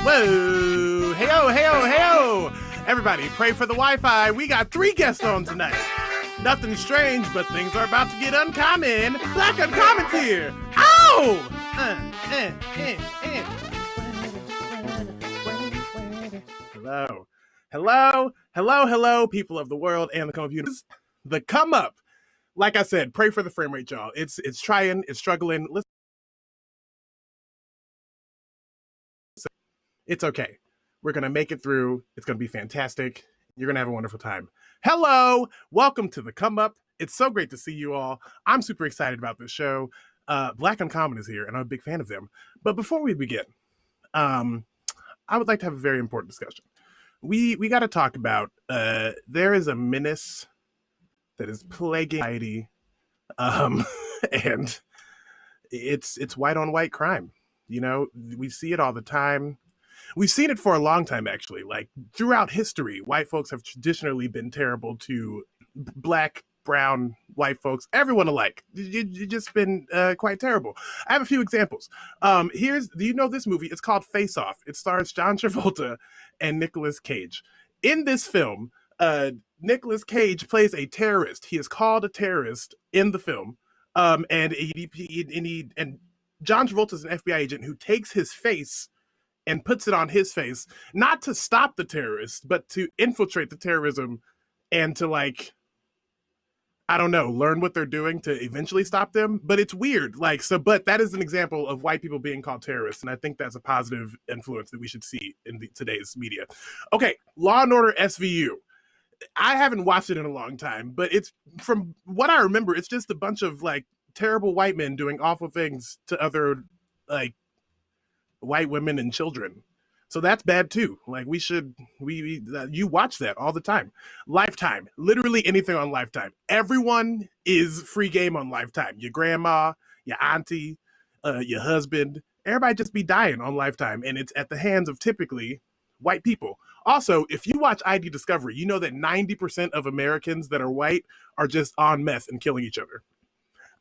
Whoa! Heyo, heyo, heyo! Everybody, pray for the Wi-Fi. We got 3 guests on tonight. Nothing strange, but things are about to get uncommon. Blk Uncommon's here. Ow! Hello. Hello, hello, hello, people of the world and the community. The come up. Like I said, pray for the frame rate, y'all. It's trying, it's struggling. Listen, it's okay. We're going to make it through. It's going to be fantastic. You're going to have a wonderful time. Hello. Welcome to the come up. It's so great to see you all. I'm super excited about this show. Blk Uncommon is here, and I'm a big fan of them. But before we begin, I would like to have a very important discussion. We got to talk about there is a menace that is plaguing society, and it's white on white crime. You know, we see it all the time. We've seen it for a long time, actually. Like throughout history, white folks have traditionally been terrible to black, brown, white folks, everyone alike. You just been quite terrible. I have a few examples. Do you know this movie? It's called Face Off. It stars John Travolta and Nicolas Cage. In this film, Nicolas Cage plays a terrorist. He is called a terrorist in the film, and John Travolta is an FBI agent who takes his face and puts it on his face, not to stop the terrorists, but to infiltrate the terrorism and to, like, I don't know, learn what they're doing to eventually stop them. But it's weird. But that is an example of white people being called terrorists. And I think that's a positive influence that we should see in today's media. Okay, Law and Order Svu. I haven't watched it in a long time, but it's, from what I remember, it's just a bunch of, like, terrible white men doing awful things to other, like, white women and children. So that's bad too. Like you watch that all the time. Lifetime, literally anything on Lifetime. Everyone is free game on Lifetime. Your grandma, your auntie, your husband, everybody just be dying on Lifetime, and it's at the hands of typically white people. Also, if you watch ID Discovery, you know that 90% of Americans that are white are just on meth and killing each other.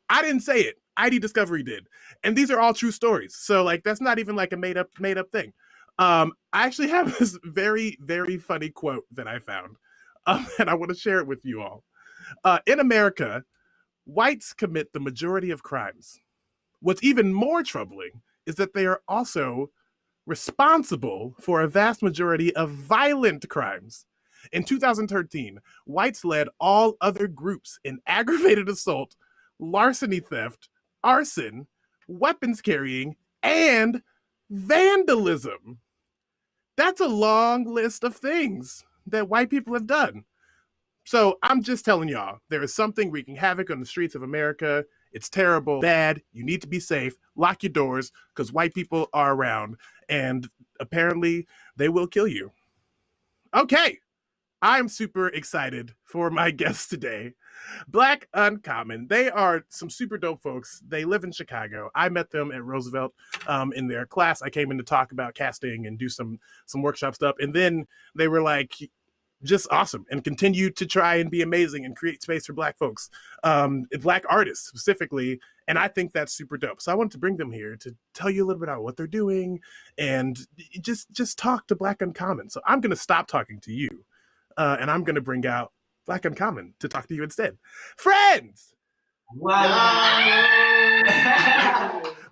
I didn't say it. ID Discovery did. And these are all true stories. So, like, that's not even like a made up thing. I actually have this very, very funny quote that I found. And I want to share it with you all. In America, whites commit the majority of crimes. What's even more troubling is that they are also responsible for a vast majority of violent crimes. In 2013, whites led all other groups in aggravated assault, larceny theft, arson, weapons carrying, and vandalism. That's a long list of things that white people have done. So I'm just telling y'all, there is something wreaking havoc on the streets of America. It's terrible, bad. You need to be safe. Lock your doors, because white people are around, and apparently they will kill you. Okay, I'm super excited for my guests today. Blk Uncommon. They are some super dope folks. They live in Chicago. I met them at Roosevelt in their class. I came in to talk about casting and do some workshop stuff. And then they were like, just awesome, and continue to try and be amazing and create space for black folks, black artists specifically. And I think that's super dope. So I wanted to bring them here to tell you a little bit about what they're doing and just talk to Blk Uncommon. So I'm going to stop talking to you. And I'm going to bring out Blk Uncommon to talk to you instead. Friends! Wow.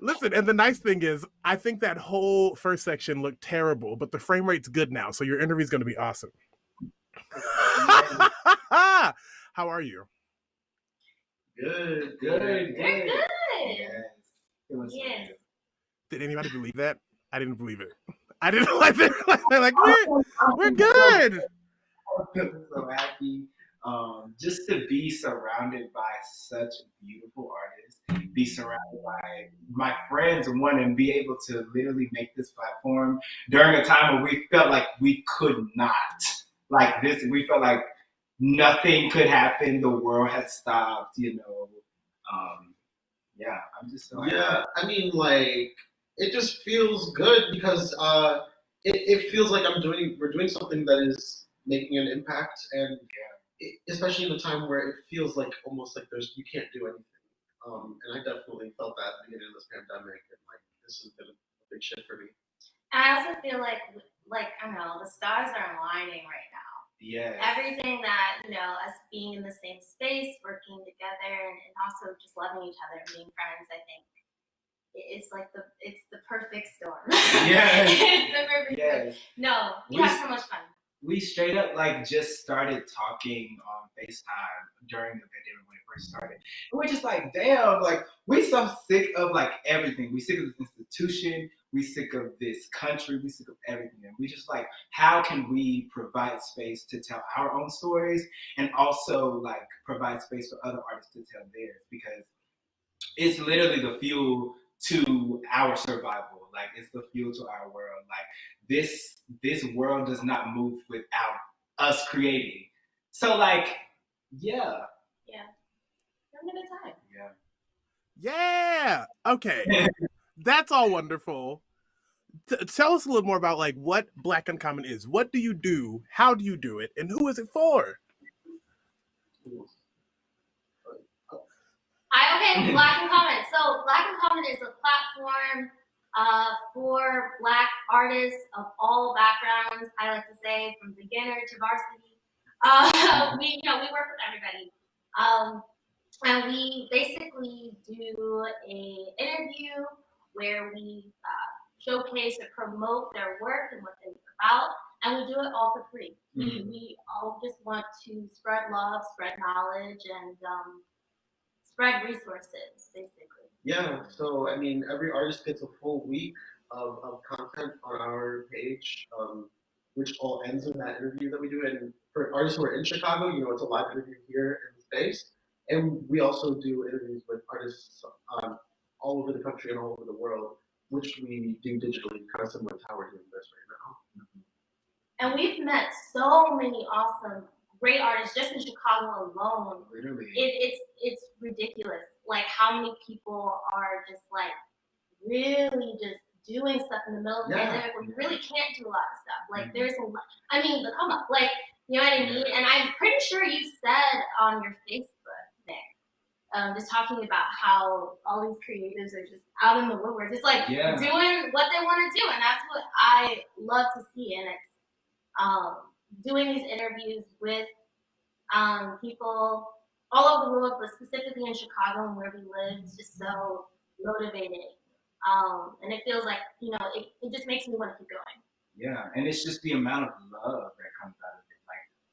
Listen, and the nice thing is, I think that whole first section looked terrible, but the frame rate's good now, so your interview's going to be awesome. How are you? Good. Yes. Did anybody believe that? I didn't believe it. I didn't like it. They're like, we're good. I'm so happy just to be surrounded by such beautiful artists, be surrounded by my friends, and be able to literally make this platform during a time where we felt like we could not. Like this, we felt like nothing could happen. The world had stopped, Yeah, I'm just so happy. Yeah, I mean, like, it just feels good because it feels like we're doing something that is making an impact, and especially in a time where it feels like almost like you can't do anything. And I definitely felt that at the beginning of this pandemic, and like this has been a big shift for me. And I also feel like I don't know, the stars are aligning right now. Yes. Everything that, us being in the same space, working together, and also just loving each other and being friends, I think it's like it's the perfect storm. Yes. It's the perfect Yes. storm. No, we have so much fun. We straight up just started talking on FaceTime during the pandemic when it first started. And we're just like, damn, we so sick of everything. We sick of this institution. We sick of this country. We sick of everything. And we just how can we provide space to tell our own stories and also provide space for other artists to tell theirs, because it's literally the fuel to our survival. It's the fuel to our world. This world does not move without us creating. So yeah. Yeah. Having a good time. Yeah. Okay. That's all wonderful. Tell us a little more about what Blk Uncommon is. What do you do? How do you do it? And who is it for? Okay, Blk Uncommon. So Blk Uncommon is a platform for Black artists of all backgrounds. I like to say from beginner to varsity. We work with everybody, and we basically do an interview where we showcase and promote their work and what they're about, and we do it all for free. Mm-hmm. We all just want to spread love, spread knowledge, and spread resources, basically. Yeah, so I mean, every artist gets a full week of content on our page, which all ends with that interview that we do. And for artists who are in Chicago, it's a live interview here in the space. And we also do interviews with artists all over the country and all over the world, which we do digitally, kind of similar to how we're doing this right now. And we've met so many awesome, great artists just in Chicago alone. Literally. It's ridiculous. How many people are just really just doing stuff in the middle of the pandemic where you really can't do a lot of stuff. There's a lot. I mean, the come up. You know what I mean? And I'm pretty sure you said on your Facebook there, just talking about how all these creatives are just out in the woodwork, just doing what they want to do, and that's what I love to see. And it's doing these interviews with people all over the world, but specifically in Chicago and where we live. It's just so motivating, and it feels it just makes me want to keep going. Yeah, and it's just the amount of love that comes out of it.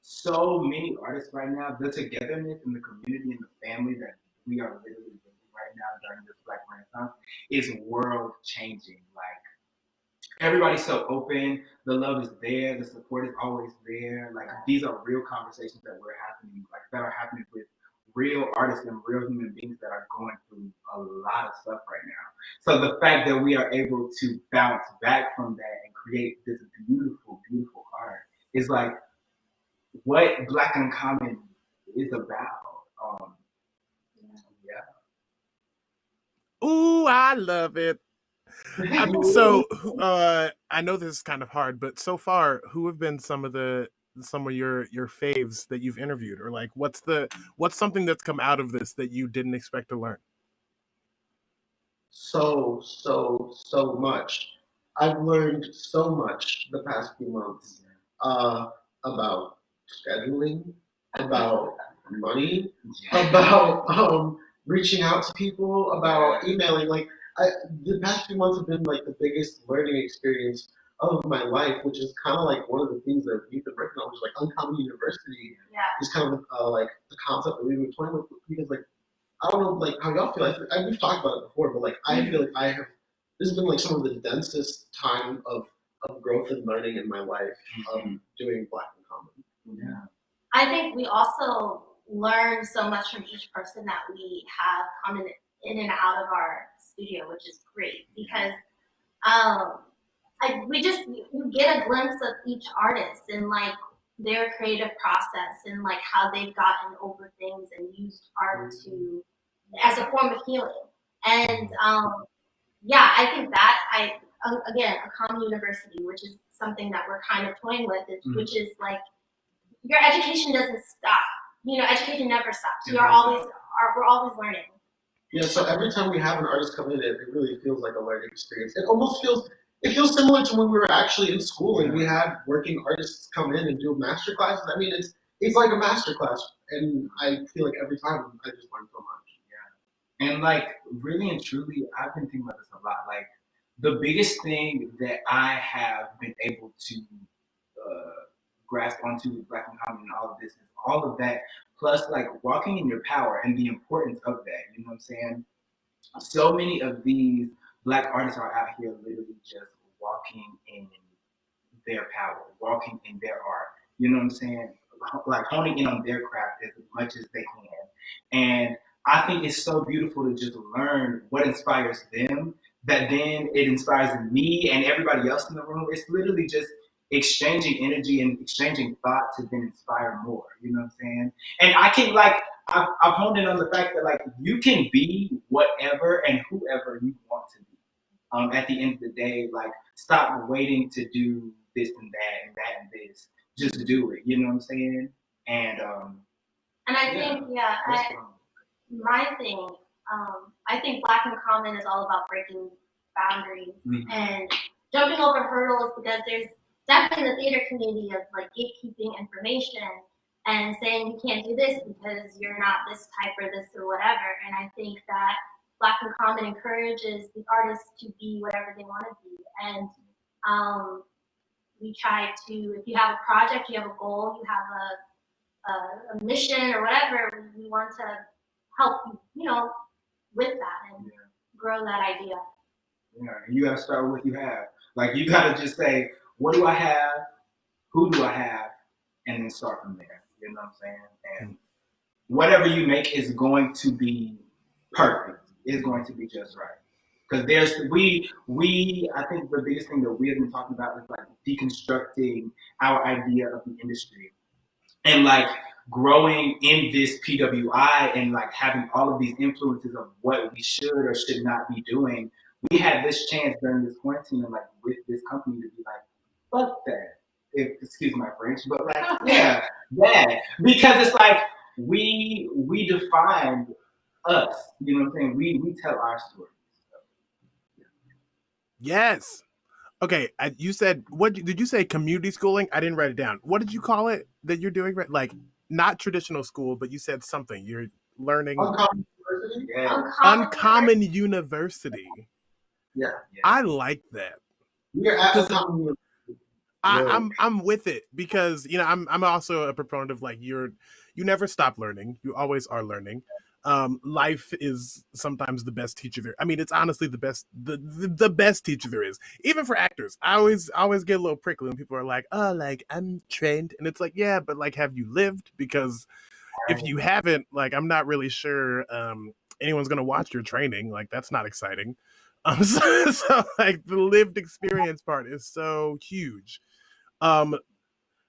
So many artists right now, the togetherness in the community and the family that we are literally living right now during this Black Renaissance is world changing. Everybody's so open, the love is there, the support is always there. These are real conversations that are happening with real artists and real human beings that are going through a lot of stuff right now. So the fact that we are able to bounce back from that and create this beautiful, beautiful art is what Blk Uncommon is about. Ooh, I love it. So I know this is kind of hard, but so far, who have been some of your faves that you've interviewed, or what's something that's come out of this that you didn't expect to learn? So much. I've learned so much the past few months about scheduling, about money, about reaching out to people, about emailing. The past few months have been the biggest learning experience of my life, which is kind of one of the things that we've been working on, which is Uncommon University. Yeah. Is kind of the concept that we've been toying with, because I don't know how y'all feel. We've talked about it before, but I feel this has been some of the densest time of growth and learning in my life, doing Blk Uncommon. Yeah. I think we also learn so much from each person that we have coming in and out of our studio, which is great, because you get a glimpse of each artist and their creative process and how they've gotten over things and used art as a form of healing. And I think that again, Uncommon University, which is something that we're kind of toying with, which is your education doesn't stop. Education never stops. We're always learning. Yeah, so every time we have an artist come in, it really feels like a learning experience. It almost feels it feels similar to when we were actually in school and we had working artists come in and do master classes. I mean, it's like a master class, and I feel like every time I just learn so much. Yeah. And like really and truly, I've been thinking about this a lot. Like the biggest thing that I have been able to grasp onto with Blk Uncommon and all of this is all of that, plus like walking in your power and the importance of that. You know what I'm saying? So many of these Black artists are out here literally just walking in their power, walking in their art. You know what I'm saying? Like honing in on their craft as much as they can. And I think it's so beautiful to just learn what inspires them, that then it inspires me and everybody else in the room. It's literally just exchanging energy and exchanging thought to then inspire more. You know what I'm saying? And I can like, I've honed in on the fact that like you can be whatever and whoever you want to be. At the end of the day, like stop waiting to do this and that and that and this. Just do it. You know what I'm saying? And I think my thing, I think Blk Uncommon is all about breaking boundaries and jumping over hurdles, because there's definitely in the theater community of like gatekeeping information and saying you can't do this because you're not this type or this or whatever. And I think that Blk Uncommon encourages the artists to be whatever they want to be. And we try to, if you have a project, you have a goal, you have a mission or whatever, we want to help you, with that and grow that idea. Yeah, and you got to start with what you have. Like you got to just say, what do I have? Who do I have? And then start from there. You know what I'm saying? And whatever you make is going to be perfect. It's going to be just right. Because I think the biggest thing that we have been talking about is like deconstructing our idea of the industry and like growing in this PWI and like having all of these influences of what we should or should not be doing. We had this chance during this quarantine and like with this company to be like, fuck that. Excuse my French, but like, yeah, that. Because it's like we define us. You know what I'm saying? We tell our story. Yes. Okay. You said, what did you say? Community schooling? I didn't write it down. What did you call it that you're doing? Like not traditional school, but you said something. You're learning Uncommon University. Yeah. Uncommon University. Yeah. I like that. We're at Uncommon University. I'm with it because I'm also a proponent of like you never stop learning. You always are learning. Life is sometimes the best teacher there. I mean, it's honestly the best teacher there is. Even for actors, I always get a little prickly when people are like, "Oh, like I'm trained," and it's like, yeah, but like, have you lived? Because if you haven't, like, I'm not really sure anyone's gonna watch your training. Like, that's not exciting. So like the lived experience part is so huge.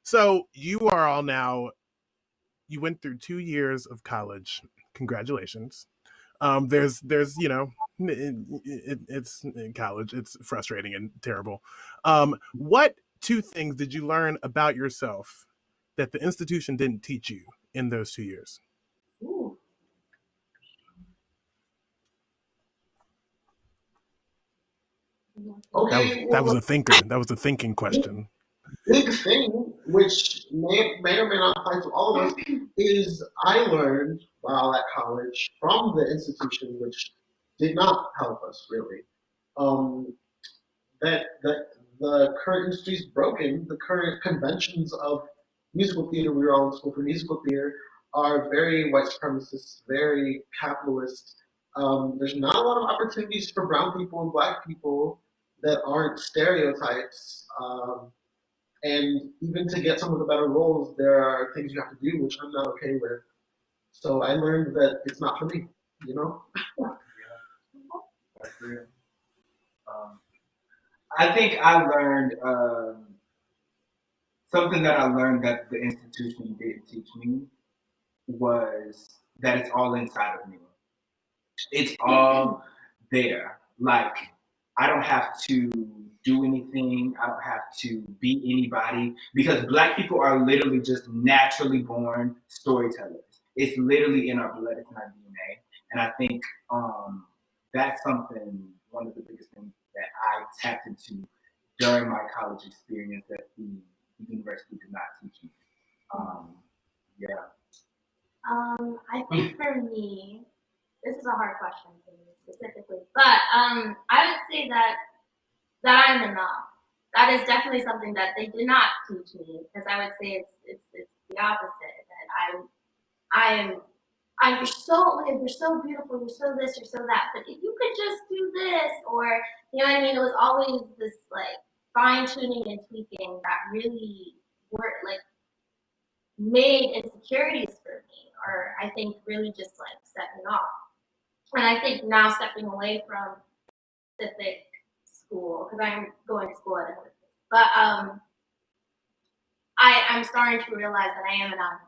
So you are all now. You went through 2 years of college. Congratulations. There's it's in college. It's frustrating and terrible. What 2 things did you learn about yourself that the institution didn't teach you in those 2 years? Ooh. Okay, That was a thinker. That was a thinking question. Big thing, which may or may not apply to all of us, is I learned while at college from the institution, which did not help us really, that the current industry is broken. The current conventions of musical theater, we were all in school for musical theater, are very white supremacist, very capitalist. There's not a lot of opportunities for brown people and black people that aren't stereotypes. And even to get some of the better roles, there are things you have to do, which I'm not okay with. So I learned that it's not for me, Yeah, that's real. I think I learned something that I learned that the institution didn't teach me was that it's all inside of me. It's all there. Like, I don't have to do anything. I don't have to be anybody because Black people are literally just naturally born storytellers. It's literally in our blood, it's in our DNA. And I think that's something, one of the biggest things that I tapped into during my college experience that the university did not teach me. Yeah. I think for me, this is a hard question for me specifically, but I would say that I'm enough. That is definitely something that they did not teach me, because I would say it's the opposite. That you're so beautiful, you're so this, you're so that. But if you could just do this, or you know what I mean, it was always this like fine tuning and tweaking that really made insecurities for me, or I think really just like set me off. And I think now stepping away from specific school, because I'm going to school at another place, but I'm starting to realize that I am enough,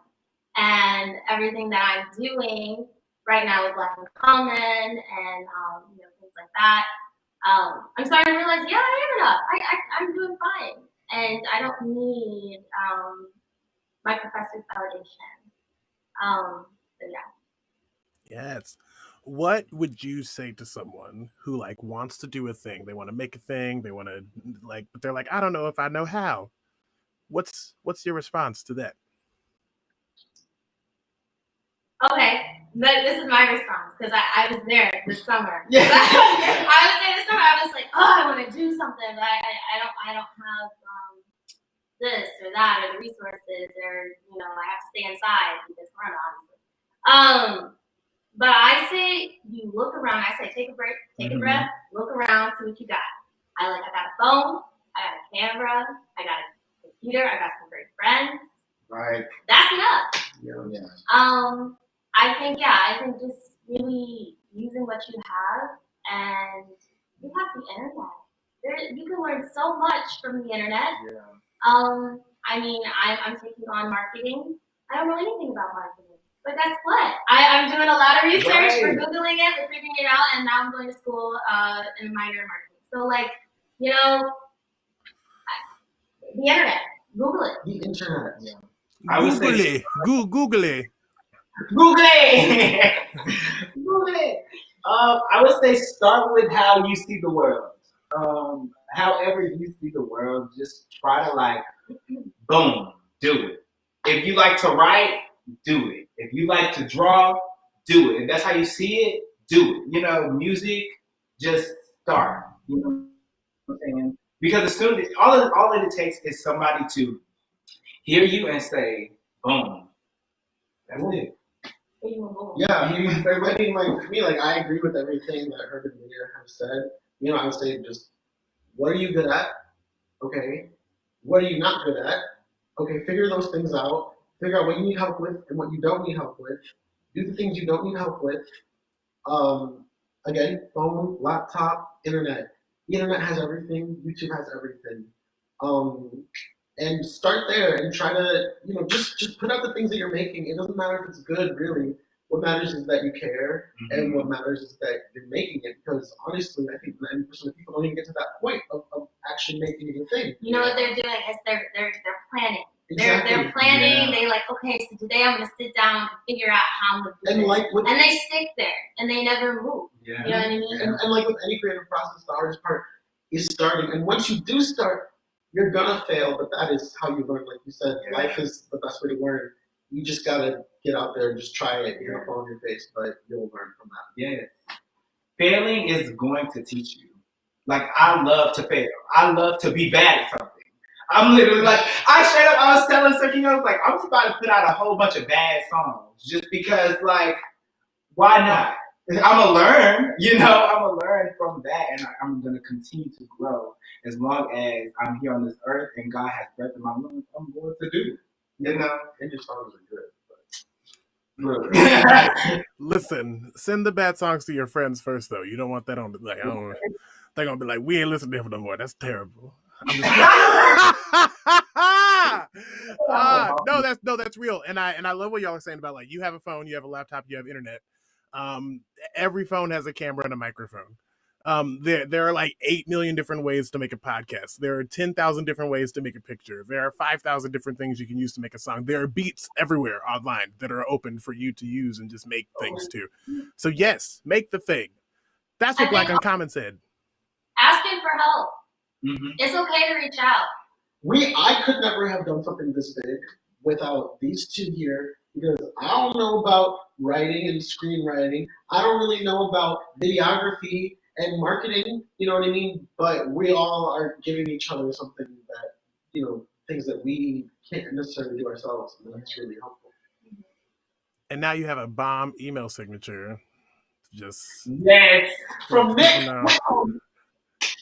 and everything that I'm doing right now with Blk Uncommon and things like that, I'm starting to realize, yeah, I am enough. I'm doing fine, and I don't need my professor's validation. So yeah. Yes. What would you say to someone who like wants to do a thing? They want to make a thing. They want to like, but they're like, I don't know if I know how. What's your response to that? Okay, this is my response, because I was there this summer. Yeah. I was there this summer. I was like, oh, I want to do something, but I don't have this or that or the resources, or I have to stay inside because Corona, obviously. But I say you look around. I say take a break, take a breath, look around, see what you got. I got a phone, I got a camera, I got a computer, I got some great friends. Right. That's enough. Yeah. I think just really using what you have, and you have the internet. You can learn so much from the internet. Yeah. I'm taking on marketing. I don't know anything about marketing, but guess what? I'm doing a lot of research. Right. We're Googling it, we're figuring it out, and now I'm going to school in a minor in marketing. So the internet, Google it. The internet. Yeah. Google it. Google it. Google it. Google it. I would say start with how you see the world. However you see the world, just try to boom, do it. If you like to write, do it. If you like to draw, do it. If that's how you see it, do it. Music, just start. You know what I'm saying? Because as soon as all it takes is somebody to hear you and say, boom. That's it. Yeah, I mean, for me, I agree with everything that Herbert and Leah have said. I would say just, what are you good at? Okay. What are you not good at? Okay, figure those things out. Figure out what you need help with and what you don't need help with. Do the things you don't need help with. Again, phone, laptop, internet. The internet has everything. YouTube has everything. And start there and try to, just put out the things that you're making. It doesn't matter if it's good, really. What matters is that you care, and what matters is that you're making it. Because honestly, I think 90% of people don't even get to that point of actually making it a thing. You know what they're doing is they're planning. Exactly. They're planning. Yeah. They okay, so today I'm gonna sit down and figure out how I'm gonna do this. And they stick there and they never move. Yeah. You know what I mean? And with any creative process, the hardest part is starting. And once you do start, you're gonna fail, but that is how you learn. Like you said, life is the best way to learn. You just gotta get out there and just try it. Fall on your face, but you'll learn from that. Yeah. Failing is going to teach you. I love to fail. I love to be bad at something. I'm literally I was telling Sergio, I was like, I'm about to put out a whole bunch of bad songs just because, why not? I'm gonna learn, I'm gonna learn from that, and I'm gonna continue to grow as long as I'm here on this earth and God has breath in my lungs. I'm going to do it, And your songs are good. Listen, send the bad songs to your friends first, though. You don't want that on the they're gonna be like, we ain't listening to them no more. That's terrible. That's real. And I love what y'all are saying about you have a phone, you have a laptop, you have internet. Every phone has a camera and a microphone. There are 8 million different ways to make a podcast. There are 10,000 different ways to make a picture. There are 5,000 different things you can use to make a song. There are beats everywhere online that are open for you to use and just make things too. So yes, make the thing. That's what Blk Uncommon said. Asking for help. It's okay to reach out. I could never have done something this big without these two here because I don't know about writing and screenwriting. I don't really know about videography and marketing, you know what I mean? But we all are giving each other something that, things that we can't necessarily do ourselves, and that's really helpful. And now you have a bomb email signature. Just Yes, from Nick.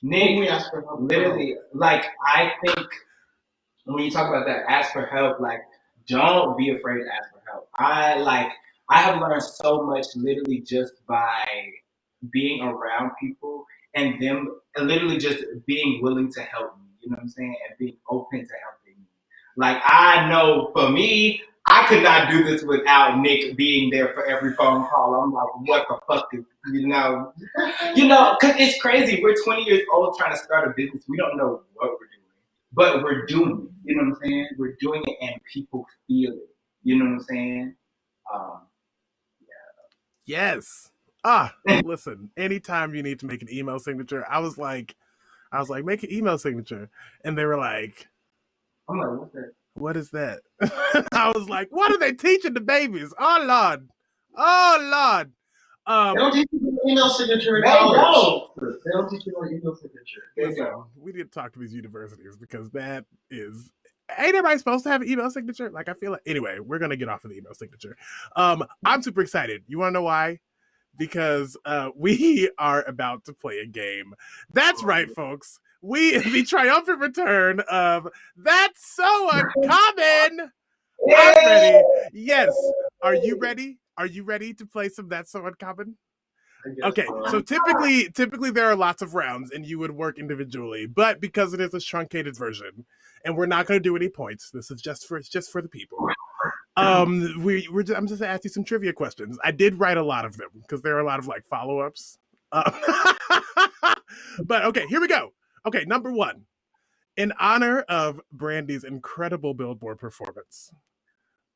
Nick, we ask for help. Literally, like, I think when you talk about that, ask for help, like, don't be afraid to ask for help. I have learned so much literally just by being around people and them literally just being willing to help me, you know what I'm saying? And being open to helping me. Like, I know for me, I could not do this without Nick being there for every phone call. I'm like, what the fuck is, because it's crazy. We're 20 years old trying to start a business. We don't know what we're doing, but we're doing it. You know what I'm saying? We're doing it and people feel it. You know what I'm saying? Yes. Listen, anytime you need to make an email signature, I was like, make an email signature. And they were like, I'm like, what's that? What is that? I was like, what are they teaching the babies? Oh, Lord. Oh, Lord. They don't teach you the email signature in college. They don't teach you the email signature. Listen, we need to talk to these universities because that is... Ain't everybody supposed to have an email signature? Like, I feel like... Anyway, we're going to get off of the email signature. I'm super excited. You want to know why? Because we are about to play a game. That's right, folks. The triumphant return of That's So Uncommon. I'm ready. Yes. Are you ready? Are you ready to play some That's So Uncommon? Okay, so typically there are lots of rounds and you would work individually, but because it is a truncated version and we're not going to do any points, this is just for the people. I'm just gonna ask you some trivia questions. I did write a lot of them because there are a lot of like follow-ups. But okay, here we go. Okay, number one. In honor of Brandy's incredible Billboard performance,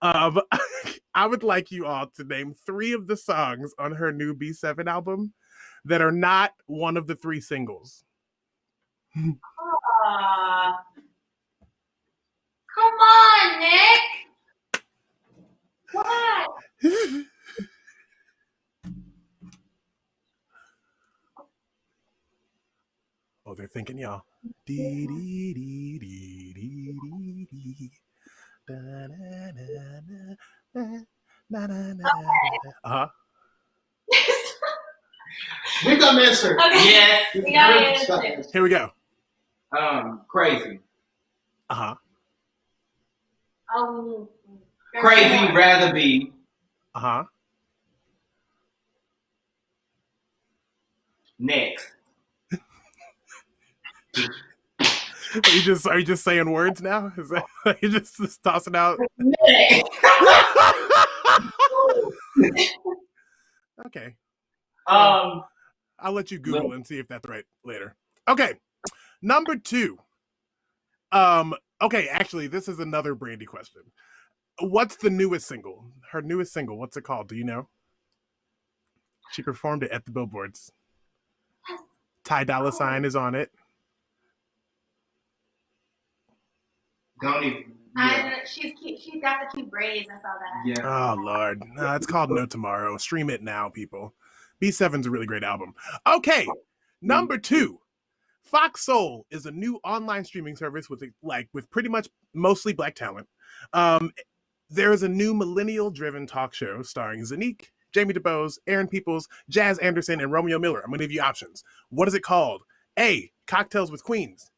I would like you all to name 3 of the songs on her new B7 album that are not one of the 3 singles. Come on, Nick. What? Oh, they're thinking, y'all. Dee dee dee dee dee dee dee. Da, na, na, na. Uh-huh. We've got an answer. Okay. Yes. We got an answer. Here we go. Crazy. Uh-huh. Crazy rather be. Uh-huh. Next. Are you just saying words now? Is that you just tossing out? Okay. I'll let you Google and see if that's right later. Okay. Number 2. Okay, actually, this is another Brandy question. What's the newest single? Her newest single, what's it called? Do you know? She performed it at the Billboards. Ty Dolla $ign is on it. Don't even. She's got the cute braids. I saw that. Yeah. Oh, Lord. No, it's called No Tomorrow. Stream it now, people. B7's a really great album. Okay, number 2. Fox Soul is a new online streaming service with pretty much mostly Black talent. There is a new millennial-driven talk show starring Zanique, Jamie DeBose, Aaron Peoples, Jazz Anderson, and Romeo Miller. I'm going to give you options. What is it called? A, Cocktails with Queens.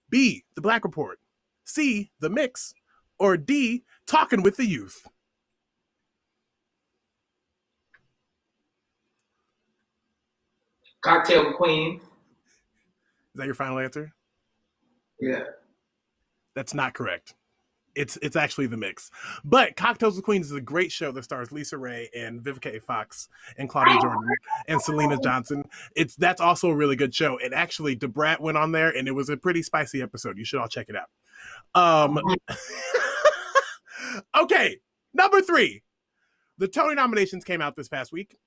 B, The Black Report. C, The Mix. Or D, Talking with the Youth. Cocktail Queen. Is that your final answer? Yeah. That's not correct. It's actually The Mix. But Cocktails with Queens is a great show that stars Lisa Ray and Vivica A. Fox and Claudia Jordan and Selena Johnson. That's also a really good show. And actually, DeBrat went on there, and it was a pretty spicy episode. You should all check it out. Okay, number 3. The Tony nominations came out this past week.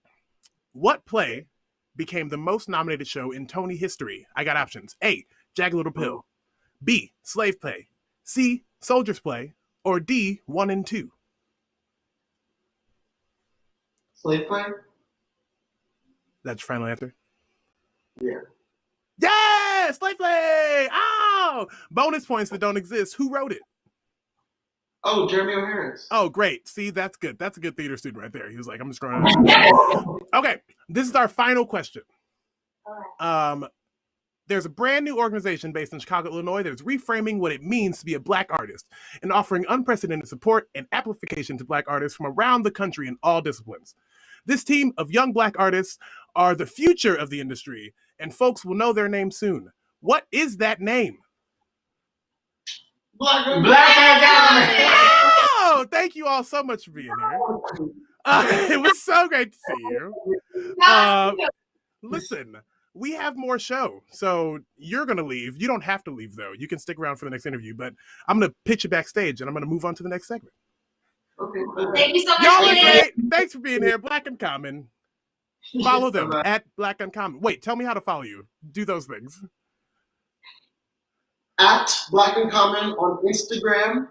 What play became the most nominated show in Tony history? I got options. A, Jagged Little Pill. B, slave play. C, soldier's play. Or D, 1 and 2. Slave play? That's your final answer? Yeah. Yes! Slave play! Oh! Bonus points that don't exist. Who wrote it? Oh, Jeremy O'Harris. Oh, great. See, that's good. That's a good theater student right there. He was like, I'm just throwing it out. Okay, this is our final question. There's a brand new organization based in Chicago, Illinois that is reframing what it means to be a Black artist and offering unprecedented support and amplification to Black artists from around the country in all disciplines. This team of young Black artists are the future of the industry, and folks will know their name soon. What is that name? Blk Uncommon. Oh, thank you all so much for being here. It was so great to see you. Listen, we have more show, so you're going to leave. You don't have to leave, though. You can stick around for the next interview, but I'm going to pitch you backstage, and I'm going to move on to the next segment. Okay. Thank you so much. Y'all are great. Thanks for being here. Blk Uncommon. Follow them at Blk Uncommon. Wait, tell me how to follow you. Do those things. At Blk Uncommon on Instagram,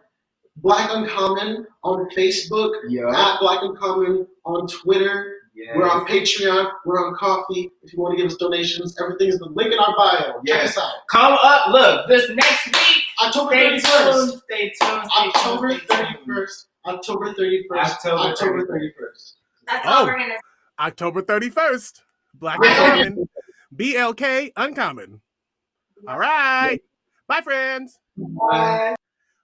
Blk Uncommon on Facebook, at Blk Uncommon on Twitter. Yes. We're on Patreon. We're on Coffee. If you want to give us donations, everything's the link in our bio. Check us out. Come up. Look, this next week. October 31st. Stay tuned. October 31st. October 31st. October 31st. That's all we're gonna. October 31st. Blk Uncommon. BLK Uncommon. All right. Bye, friends. Bye.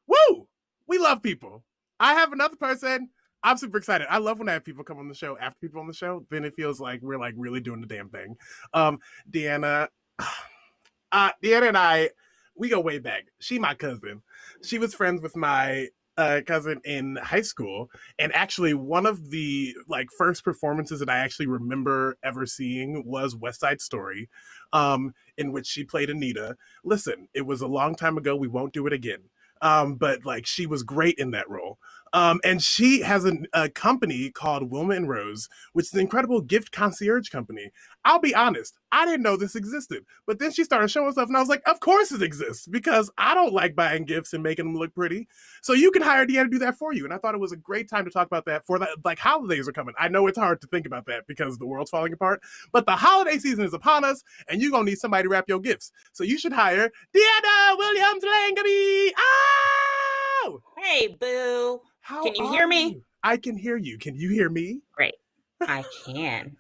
Woo! We love people. I have another person. I'm super excited. I love when I have people come on the show after people on the show. Then it feels like we're like really doing the damn thing. Deanna and I, we go way back. She my cousin. She was friends with my cousin in high school, and actually one of the like first performances that I actually remember ever seeing was West Side Story, in which she played Anita. Listen, it was a long time ago. We won't do it again. But like she was great in that role. And she has a company called Wilma and Rose, which is an incredible gift concierge company. I'll be honest, I didn't know this existed, but then she started showing stuff and I was like, of course it exists, because I don't like buying gifts and making them look pretty. So you can hire Deanna to do that for you. And I thought it was a great time to talk about that for that, like holidays are coming. I know it's hard to think about that because the world's falling apart, but the holiday season is upon us and you're going to need somebody to wrap your gifts. So you should hire Deanna Williams-Langeby. Oh! Hey, boo. How can you hear me? You? I can hear you. Can you hear me? Great. I can.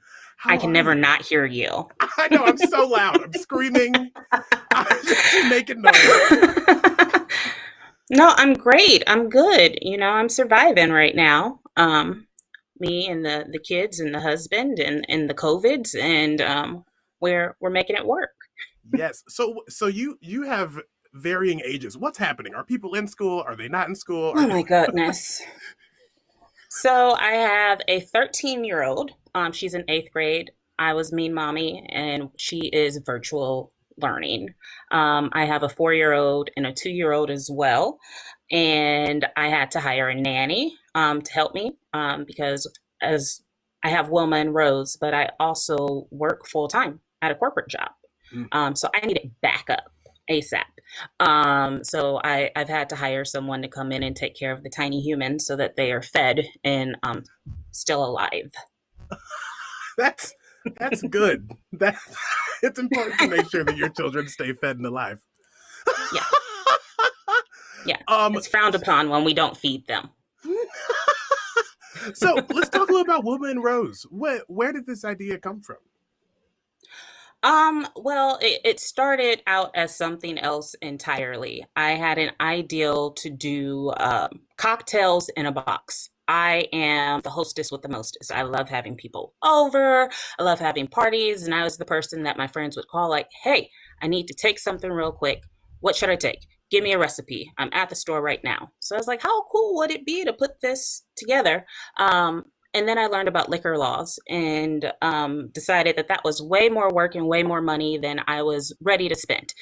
I can never not hear you. I know. I'm so loud. I'm screaming. I'm just making noise. No, I'm great. I'm good. You know, I'm surviving right now. Me and the kids and the husband and the COVIDs, and we're making it work. Yes. So you have varying ages. What's happening? Are people in school? Are they not in school? Oh my goodness. So I have a 13-year-old. She's in 8th grade. I was mean mommy, and she is virtual learning. I have a 4-year-old and a 2-year-old as well. And I had to hire a nanny to help me because as I have Wilma and Rose, but I also work full time at a corporate job. So I needed backup ASAP. So I've had to hire someone to come in and take care of the tiny humans so that they are fed and still alive. That's good. It's important to make sure that your children stay fed and alive. Yeah. Yeah. It's frowned upon when we don't feed them. So let's talk a little about Wilma and Rose. Where did this idea come from? Well, it started out as something else entirely. I had an ideal to do cocktails in a box. I am the hostess with the mostest. I love having people over. I love having parties. And I was the person that my friends would call like, hey, I need to take something real quick. What should I take? Give me a recipe. I'm at the store right now. So I was like, how cool would it be to put this together? And then I learned about liquor laws and decided that was way more work and way more money than I was ready to spend.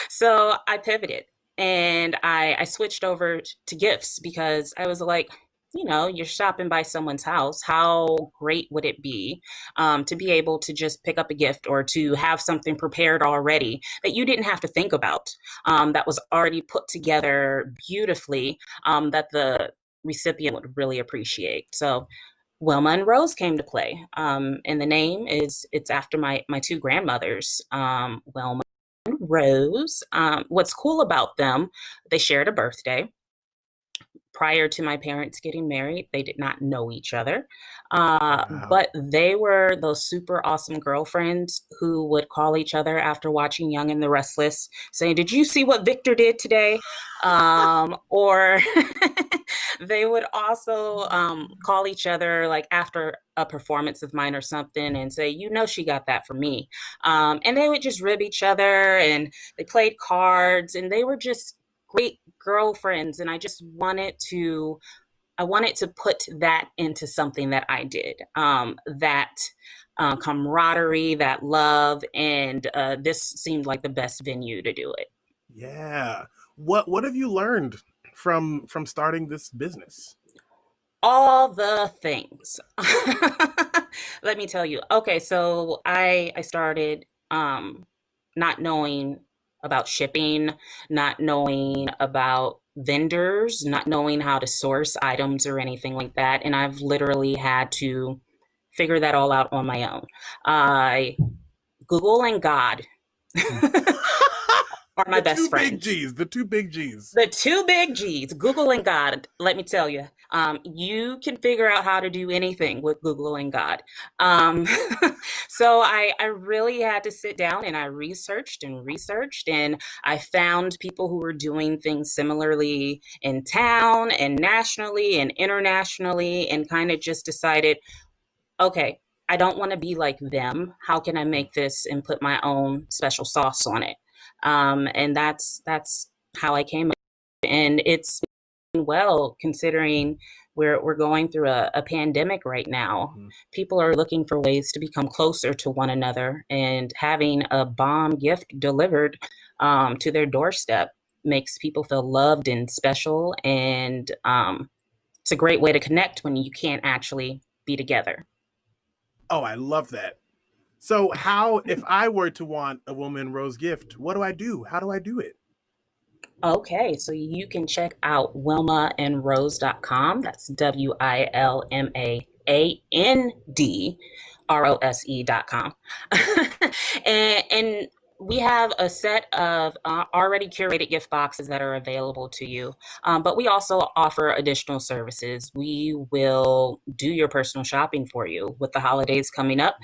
So I pivoted and I switched over to gifts because I was like, you're shopping by someone's house, how great would it be to be able to just pick up a gift or to have something prepared already that you didn't have to think about, that was already put together beautifully, that the recipient would really appreciate. So Wilma and Rose came to play. And the name it's after my two grandmothers, Wilma and Rose. What's cool about them, they shared a birthday. Prior to my parents getting married, they did not know each other. Wow. But they were those super awesome girlfriends who would call each other after watching Young and the Restless, saying, "Did you see what Victor did today?" Or they would also call each other like after a performance of mine or something and say, "She got that from me." And they would just rib each other, and they played cards, and they were just great girlfriends. And I wanted to put that into something that I did, that camaraderie, that love, and this seemed like the best venue to do it. Yeah. What have you learned from starting this business? All the things. Let me tell you. Okay, so I started not knowing about shipping, not knowing about vendors, not knowing how to source items or anything like that, and I've literally had to figure that all out on my own. I Google and God are my The two best big friends. G's. The two big G's. The two big G's, Google and God. Let me tell you, you can figure out how to do anything with Google and God. Um, so I really had to sit down and I researched, and I found people who were doing things similarly in town and nationally and internationally, and kind of just decided, okay, I don't want to be like them. How can I make this and put my own special sauce on it? And that's how I came. And it's well, considering we're going through a pandemic right now. Mhm. People are looking for ways to become closer to one another, and having a bomb gift delivered to their doorstep makes people feel loved and special. And it's a great way to connect when you can't actually be together. Oh, I love that. So, if I were to want a Woman Rose gift, what do I do? How do I do it? Okay, so you can check out wilmaandrose.com. That's WILMAANDROSE.com. And we have a set of already curated gift boxes that are available to you. But we also offer additional services. We will do your personal shopping for you with the holidays coming up.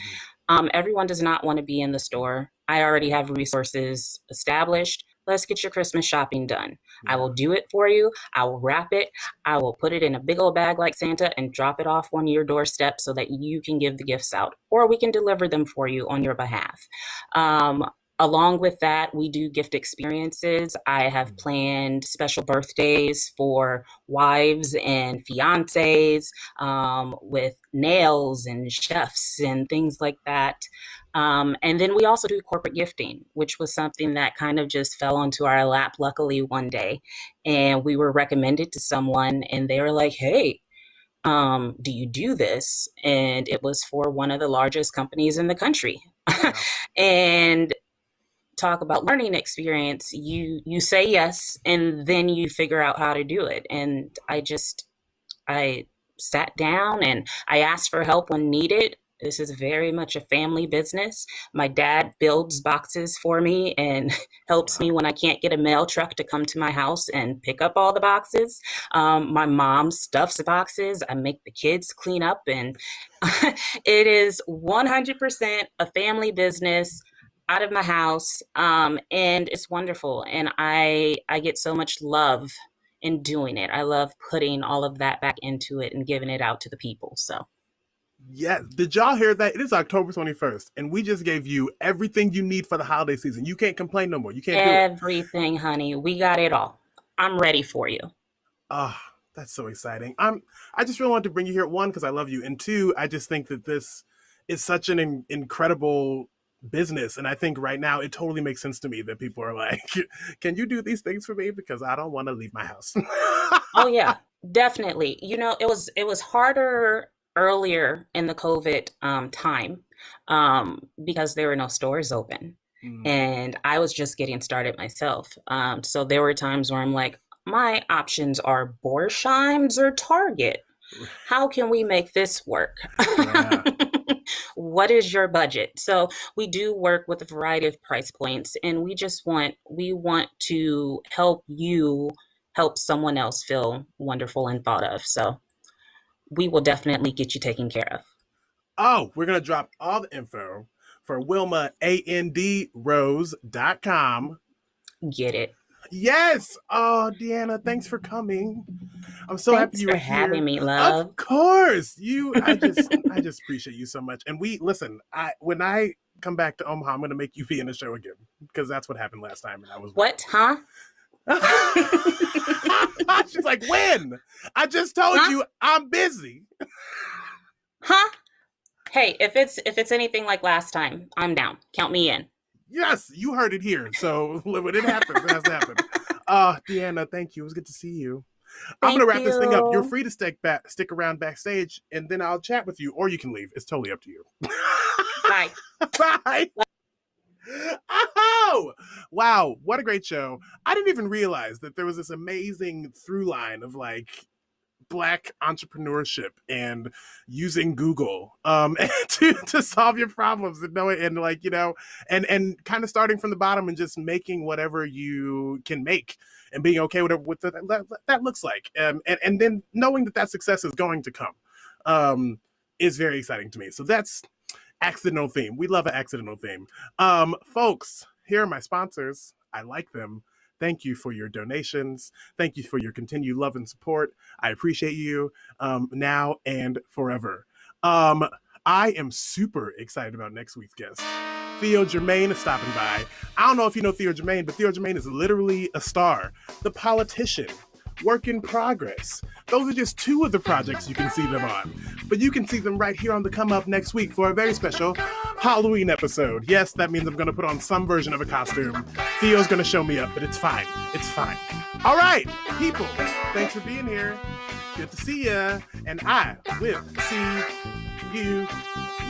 Everyone does not want to be in the store. I already have resources established. Let's get your Christmas shopping done. I will do it for you. I will wrap it. I will put it in a big old bag like Santa and drop it off on your doorstep so that you can give the gifts out, or we can deliver them for you on your behalf. Um, Along with that, we do gift experiences. I have planned special birthdays for wives and fiancés, with nails and chefs and things like that. And then we also do corporate gifting, which was something that kind of just fell onto our lap, luckily, one day. And we were recommended to someone, and they were like, "Hey, do you do this?" And it was for one of the largest companies in the country. Wow. And talk about learning experience, you say yes, and then you figure out how to do it. And I sat down and I asked for help when needed. This is very much a family business. My dad builds boxes for me and helps me when I can't get a mail truck to come to my house and pick up all the boxes. My mom stuffs the boxes. I make the kids clean up, and it is 100% a family business out of my house, and it's wonderful. And I get so much love in doing it. I love putting all of that back into it and giving it out to the people. So Yeah, did y'all hear that? It is October 21st, and we just gave you everything you need for the holiday season. You can't complain no more. You can't do it. everything, honey, we got it all. I'm ready for you. Ah, that's so exciting. I just really wanted to bring you here, one, because I love you, and two, I just think that this is such an incredible business, and I think right now it totally makes sense to me that people are like, "Can you do these things for me? Because I don't want to leave my house." Oh yeah. Definitely. It was harder earlier in the COVID time because there were no stores open, Mm. and I was just getting started myself. So there were times where I'm like, my options are Borsheim's or Target. How can we make this work? Yeah. What is your budget? So we do work with a variety of price points, and we want to help you help someone else feel wonderful and thought of. So we will definitely get you taken care of. Oh, we're going to drop all the info for Wilma, androse.com. Get it. Yes. Oh, Deanna, thanks for coming. I'm so happy Thanks you for were here. having me, love. Of course. I just appreciate you so much. And when I come back to Omaha, I'm going to make you be in the show again because that's what happened last time and I was What? Huh? She's like, when? I just told Huh? you I'm busy. Huh? Hey, if it's anything like last time, I'm down. Count me in. Yes, you heard it here. So when it happens, it has to happen. Deanna, thank you. It was good to see you. I'm gonna wrap this thing up. You're free to stick around backstage, and then I'll chat with you, or you can leave. It's totally up to you. Bye. Bye. Oh, wow, what a great show. I didn't even realize that there was this amazing through line of like Black entrepreneurship and using Google to solve your problems and know it, and like, and kind of starting from the bottom and just making whatever you can make and being okay with what that looks like, and then knowing that success is going to come is very exciting to me. So that's accidental theme. We love an accidental theme. Folks, here are my sponsors. I like them. Thank you for your donations. Thank you for your continued love and support. I appreciate you now and forever. I am super excited about next week's guest. Theo Germain is stopping by. I don't know if you know Theo Germain, but Theo Germain is literally a star. The Politician, Work in Progress. Those are just two of the projects you can see them on. But you can see them right here on the Come Up next week for a very special Halloween episode. Yes, that means I'm going to put on some version of a costume. Theo's going to show me up, but it's fine. It's fine. All right, people, thanks for being here. Good to see ya. And I will see you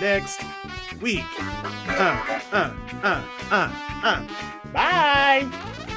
next week. Bye.